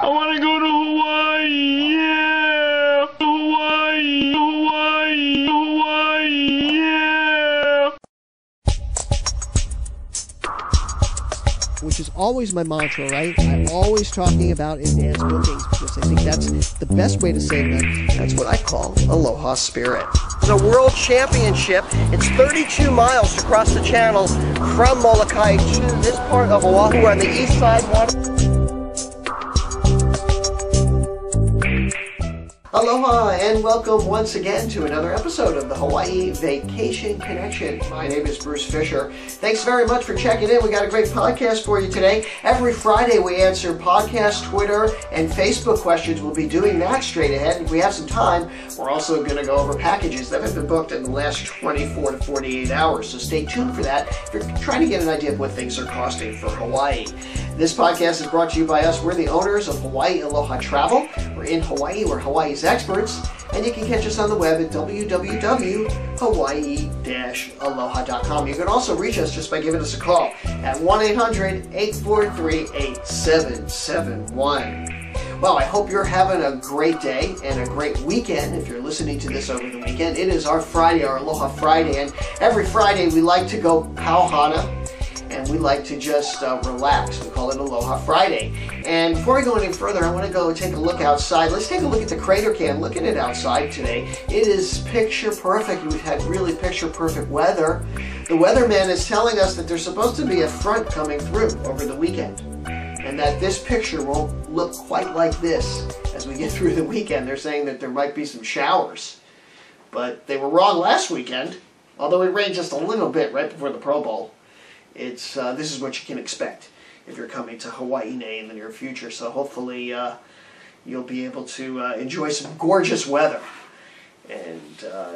I want to go to Hawaii. Yeah. Hawaii. Hawaii. Hawaii. Yeah. Which is always my mantra, right? I'm always talking about advanced bookings because I think that's the best way to save them. That's what I call Aloha Spirit. It's a world championship. It's 32 miles to cross the channel from Molokai to this part of Oahu on the east side. Aloha and welcome once again to another episode of the Hawaii Vacation Connection. My name is Bruce Fisher. Thanks very much for checking in. We got a great podcast for you today. Every Friday we answer podcast, Twitter, and Facebook questions. We'll be doing that straight ahead. If we have some time, we're also going to go over packages that have been booked in the last 24 to 48 hours. So stay tuned for that if you're trying to get an idea of what things are costing for Hawaii. This podcast is brought to you by us. We're the owners of Hawaii Aloha Travel. We're in Hawaii. We're Hawaii's experts. And you can catch us on the web at www.hawaii-aloha.com. You can also reach us just by giving us a call at 1-800-843-8771. Well, I hope you're having a great day and a great weekend if you're listening to this over the weekend. It is our Friday, our Aloha Friday, and every Friday we like to go pauhana. And we like to just relax. We call it Aloha Friday. And before we go any further, I want to go take a look outside. Let's take a look at the crater cam. Look at it outside today. It is picture perfect. We've had really picture perfect weather. The weatherman is telling us that there's supposed to be a front coming through over the weekend. And that this picture won't look quite like this as we get through the weekend. They're saying that there might be some showers. But they were wrong last weekend, although it rained just a little bit right before the Pro Bowl. This is what you can expect if you're coming to Hawaii in the near future. So hopefully you'll be able to enjoy some gorgeous weather. And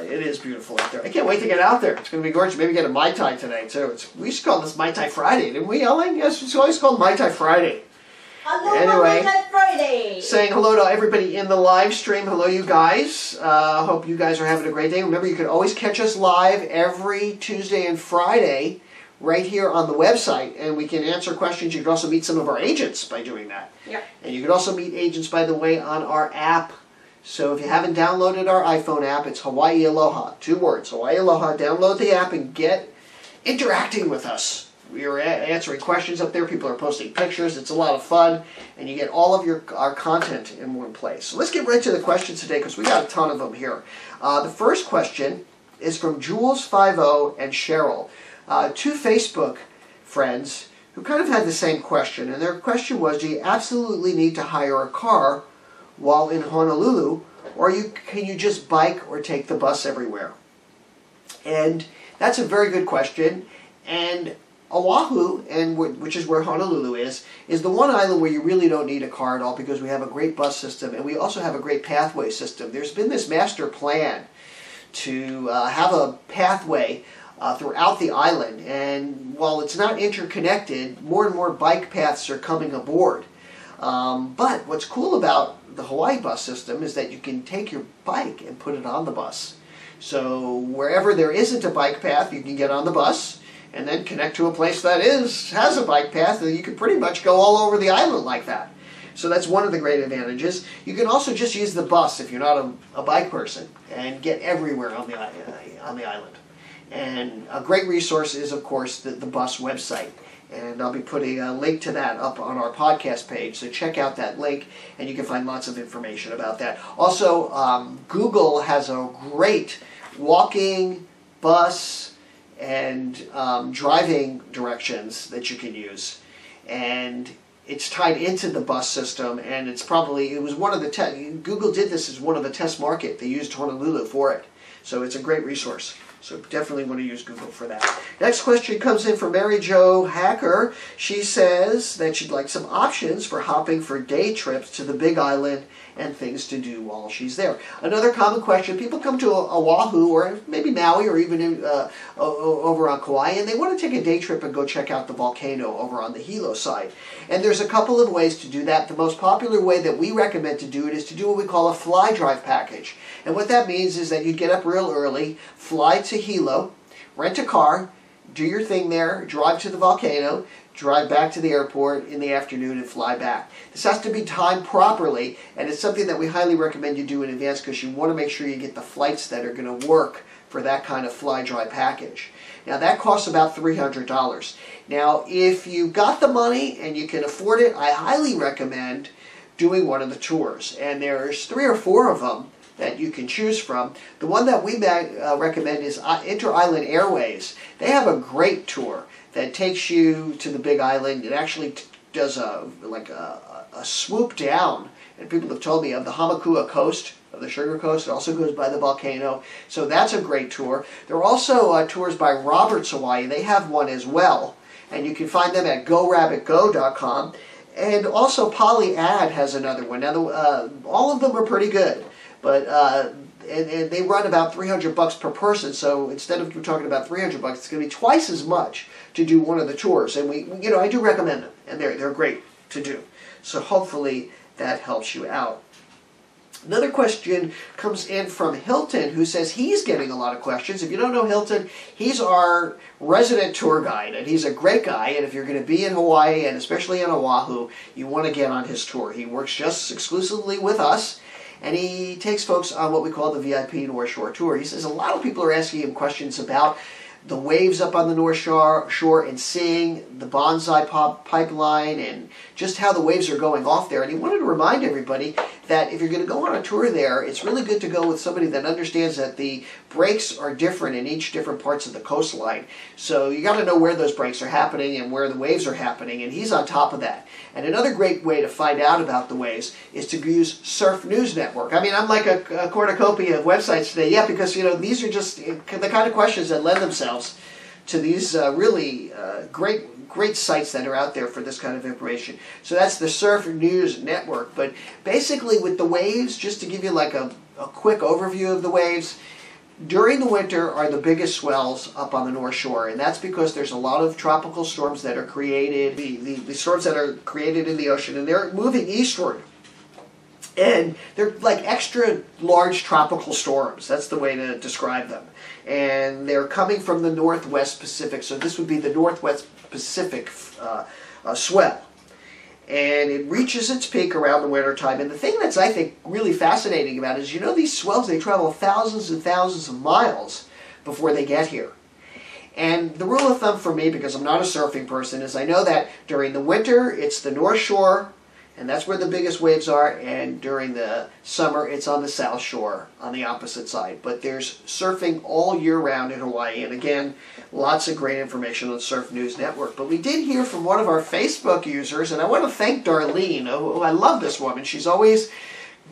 it is beautiful out there. I can't wait to get out there. It's going to be gorgeous. Maybe get a Mai Tai today too. We used to call this Mai Tai Friday, didn't we, Ellen? Yes, it's always called Mai Tai Friday. Hello, Mai Tai Friday. Saying hello to everybody in the live stream. Hello, you guys. Hope you guys are having a great day. Remember, you can always catch us live every Tuesday and Friday right here on the website, and we can answer questions. You can also meet some of our agents by doing that. Yeah. And you can also meet agents, by the way, on our app. So if you haven't downloaded our iPhone app, it's Hawaii Aloha. 2 words, Hawaii Aloha. Download the app and get interacting with us. We are answering questions up there. People are posting pictures. It's a lot of fun, and you get all of our content in one place. So let's get right to the questions today because we got a ton of them here. The first question is from Jules50 and Cheryl. 2 Facebook friends who kind of had the same question, and their question was, do you absolutely need to hire a car while in Honolulu, or can you just bike or take the bus everywhere? And that's a very good question, and Oahu, which is where Honolulu is the one island where you really don't need a car at all because we have a great bus system, and we also have a great pathway system. There's been this master plan to have a pathway throughout the island, and while it's not interconnected, more and more bike paths are coming aboard. But what's cool about the Hawaii bus system is that you can take your bike and put it on the bus. So wherever there isn't a bike path, you can get on the bus and then connect to a place that has a bike path, and you can pretty much go all over the island like that. So that's one of the great advantages. You can also just use the bus if you're not a bike person and get everywhere on the island. And a great resource is, of course, the bus website. And I'll be putting a link to that up on our podcast page. So check out that link, and you can find lots of information about that. Also, Google has a great walking, bus, and driving directions that you can use. And it's tied into the bus system, and it was one of the Google did this as one of the test market. They used Honolulu for it. So it's a great resource. So definitely want to use Google for that. Next question comes in from Mary Jo Hacker. She says that she'd like some options for hopping for day trips to the Big Island and things to do while she's there. Another common question, people come to Oahu or maybe Maui or even over on Kauai, and they want to take a day trip and go check out the volcano over on the Hilo side. And there's a couple of ways to do that. The most popular way that we recommend to do it is to do what we call a fly drive package. And what that means is that you'd get up real early, fly to Hilo, rent a car, do your thing there, drive to the volcano, drive back to the airport in the afternoon and fly back. This has to be timed properly, and it's something that we highly recommend you do in advance because you want to make sure you get the flights that are going to work for that kind of fly-dry package. Now that costs about $300. Now if you've got the money and you can afford it, I highly recommend doing one of the tours. And there's 3 or 4 of them that you can choose from. The one that we recommend is Inter-Island Airways. They have a great tour that takes you to the Big Island. It actually does a swoop down, and people have told me, of the Hamakua coast, of the Sugar Coast. It also goes by the volcano. So that's a great tour. There are also tours by Roberts Hawaii. They have one as well. And you can find them at gorabbitgo.com. And also Polyad has another one. Now, all of them are pretty good. But and they run about $300 per person. So instead of talking about $300, it's going to be twice as much to do one of the tours. And I do recommend them, and they're great to do. So hopefully that helps you out. Another question comes in from Hilton, who says he's getting a lot of questions. If you don't know Hilton, he's our resident tour guide, and he's a great guy. And if you're going to be in Hawaii, and especially in Oahu, you want to get on his tour. He works just exclusively with us, and he takes folks on what we call the VIP North Shore Tour. He says a lot of people are asking him questions about the waves up on the North Shore and seeing the bonsai pipeline and just how the waves are going off there. And he wanted to remind everybody that if you're going to go on a tour there, it's really good to go with somebody that understands that the breaks are different in each different parts of the coastline. So you got to know where those breaks are happening and where the waves are happening, and he's on top of that. And another great way to find out about the waves is to use Surf News Network. I mean, I'm like a cornucopia of websites today, yeah, because these are just the kind of questions that lend themselves to these really great sites that are out there for this kind of information. So that's the Surf News Network. But basically with the waves, just to give you like a quick overview of the waves, during the winter are the biggest swells up on the North Shore, and that's because there's a lot of tropical storms that are created, the storms that are created in the ocean, and they're moving eastward. And they're like extra large tropical storms. That's the way to describe them. And they're coming from the Northwest Pacific. So this would be the Northwest Pacific swell. And it reaches its peak around the winter time. And the thing that's, I think, really fascinating about it is, these swells, they travel thousands and thousands of miles before they get here. And the rule of thumb for me, because I'm not a surfing person, is I know that during the winter, it's the North Shore, and that's where the biggest waves are, and during the summer it's on the South Shore, on the opposite side. But there's surfing all year round in Hawaii, and again, lots of great information on Surf News Network. But we did hear from one of our Facebook users, and I want to thank Darlene, who I love this woman. She's always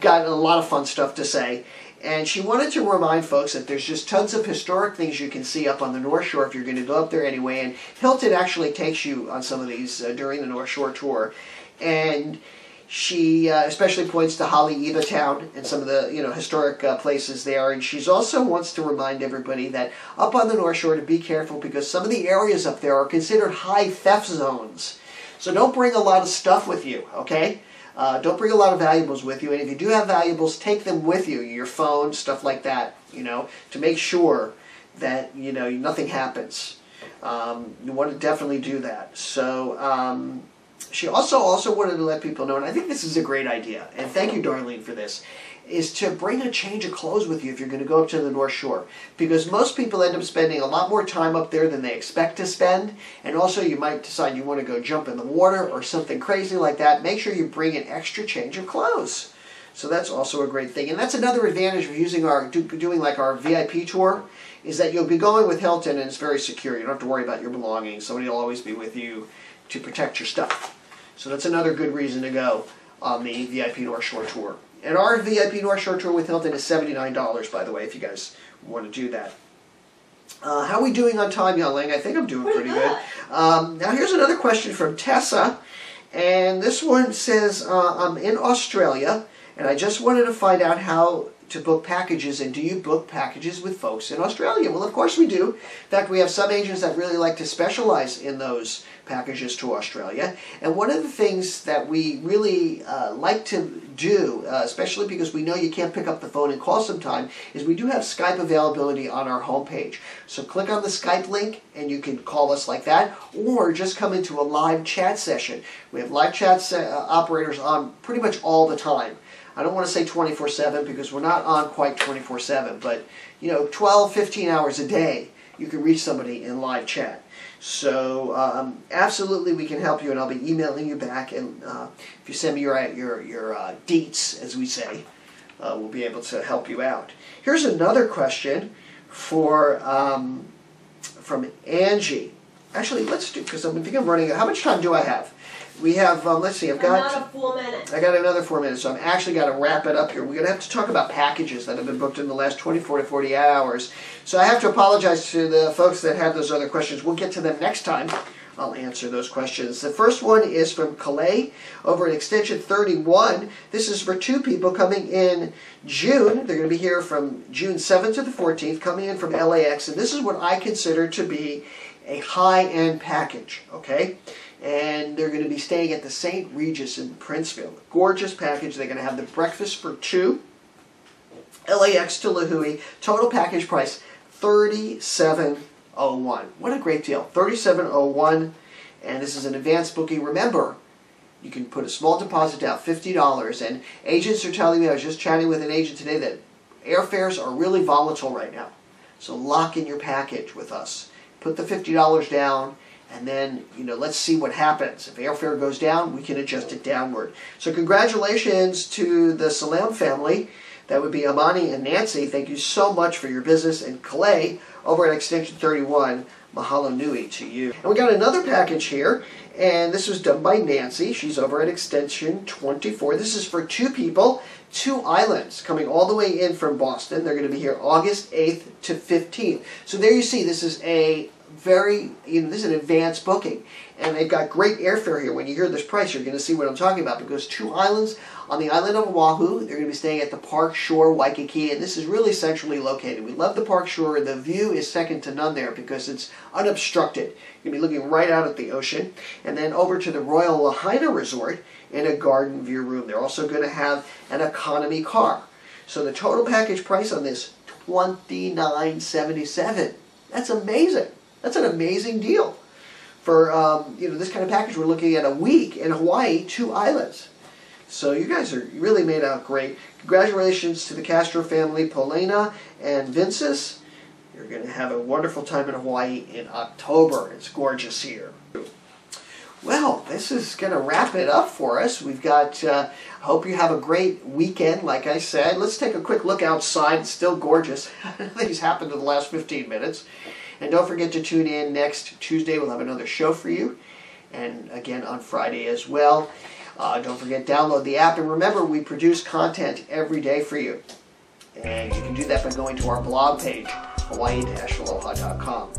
got a lot of fun stuff to say. And she wanted to remind folks that there's just tons of historic things you can see up on the North Shore if you're going to go up there anyway. And Hilton actually takes you on some of these during the North Shore tour. And she especially points to Haleiwa Town and some of the historic places there. And she also wants to remind everybody that up on the North Shore to be careful because some of the areas up there are considered high theft zones. So don't bring a lot of stuff with you, okay? Don't bring a lot of valuables with you. And if you do have valuables, take them with you, your phone, stuff like that, to make sure that, nothing happens. You want to definitely do that. So, she also wanted to let people know, and I think this is a great idea, and thank you, Darlene, for this, is to bring a change of clothes with you if you're going to go up to the North Shore. Because most people end up spending a lot more time up there than they expect to spend, and also you might decide you want to go jump in the water or something crazy like that. Make sure you bring an extra change of clothes. So that's also a great thing. And that's another advantage of using doing like our VIP tour, is that you'll be going with Hilton and it's very secure. You don't have to worry about your belongings. Somebody will always be with you to protect your stuff. So that's another good reason to go on the VIP North Shore Tour. And our VIP North Shore Tour with Hilton is $79, by the way, if you guys want to do that. How are we doing on time, Yelling? I think I'm doing pretty good. Now here's another question from Tessa. And this one says, I'm in Australia, and I just wanted to find out how to book packages, and do you book packages with folks in Australia? Well, of course we do. In fact, we have some agents that really like to specialize in those packages to Australia. And one of the things that we really like to do, especially because we know you can't pick up the phone and call sometime, is we do have Skype availability on our homepage. So click on the Skype link and you can call us like that, or just come into a live chat session. We have live chat operators on pretty much all the time. I don't want to say 24/7 because we're not on quite 24/7, but 12, 15 hours a day you can reach somebody in live chat. So absolutely we can help you, and I'll be emailing you back, and if you send me your deets, as we say, we'll be able to help you out. Here's another question from Angie. Actually, let's do, because I think I'm running out. How much time do I have? We have, let's see, Another 4 minutes. I got another 4 minutes, so I'm actually got to wrap it up here. We're going to have to talk about packages that have been booked in the last 24 to 40 hours. So I have to apologize to the folks that had those other questions. We'll get to them next time. I'll answer those questions. The first one is from Calais over at Extension 31. This is for 2 people coming in June. They're going to be here from June 7th to the 14th, coming in from LAX. And this is what I consider to be a high-end package, okay? And they're going to be staying at the St. Regis in Princeville. Gorgeous package. They're going to have the breakfast for 2. LAX to Lahui. Total package price, $37.01. What a great deal. $37.01. And this is an advanced booking. Remember, you can put a small deposit down, $50. And agents are telling me, I was just chatting with an agent today, that airfares are really volatile right now. So lock in your package with us. Put the $50 down. And then, let's see what happens. If airfare goes down, we can adjust it downward. So congratulations to the Salam family. That would be Amani and Nancy. Thank you so much for your business. And Calais, over at Extension 31, mahalo nui to you. And we got another package here. And this was done by Nancy. She's over at Extension 24. This is for 2 people, 2 islands, coming all the way in from Boston. They're going to be here August 8th to 15th. So there you see, this is a this is an advanced booking, and they've got great airfare here. When you hear this price, you're going to see what I'm talking about, because 2 islands on the island of Oahu. They're going to be staying at the Park Shore Waikiki, and this is really centrally located. We love the Park Shore. The view is second to none there because it's unobstructed. You're going to be looking right out at the ocean, and then over to the Royal Lahaina Resort in a garden view room. They're also going to have an economy car. So the total package price on this, $29.77. That's amazing. That's an amazing deal. For this kind of package, we're looking at a week in Hawaii, 2 islands. So you guys are really made out great. Congratulations to the Castro family, Paulina and Vinces. You're going to have a wonderful time in Hawaii in October. It's gorgeous here. Well, this is going to wrap it up for us. We've got, I hope you have a great weekend, like I said. Let's take a quick look outside. It's still gorgeous. Nothing's happened in the last 15 minutes. And don't forget to tune in next Tuesday. We'll have another show for you. And again on Friday as well. Don't forget, download the app. And remember, we produce content every day for you. And you can do that by going to our blog page, hawaii-aloha.com.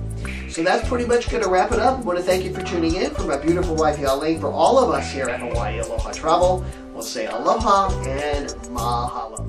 So that's pretty much going to wrap it up. I want to thank you for tuning in. For my beautiful wife, Yaling, for all of us here at Hawaii Aloha Travel, we'll say aloha and mahalo.